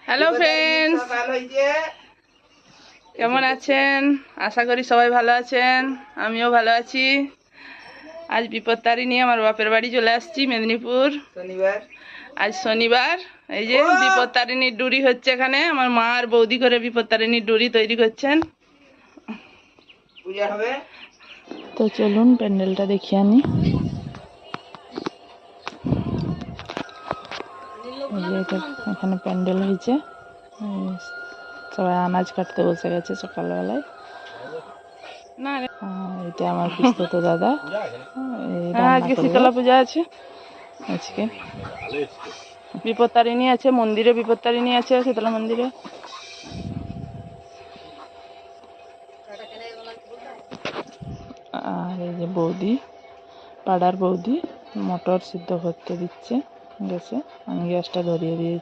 Hello friends, কেমন আছেন? আশা করি সবাই ভালো আছেন। আমিও ভালো আছি। আজ বিপত্তারিণী আমার বাপের বাড়ি চলে আসছি, মেদিনীপুর। আজ শনিবার। এই যে বিপত্তারিণীর ডুরি হচ্ছে এখানে। আমার মা আর বৌদি করে বিপত্তারিণীর ডুরি তৈরি করছেন। পূজা হবে তো চলুন প্যান্ডেলটা দেখিয়ে আনি। এখানে প্যান্ডেল হয়েছে, সবাই আনাজ কাটতে বসে গেছে সকালবেলায়। এটা আমার পিস্তত দাদা। আজকে শীতলা পূজা আছে। আজকে বিপত্তারিণী আছে মন্দিরে, বিপত্তারিণী আছে শীতলা মন্দিরে। আর এই যে বৌদি, পাড়ার বৌদি মটর সিদ্ধ করতে দিচ্ছে গ্যাসে। আমি গ্যাসটা ধরিয়ে দিয়েছি।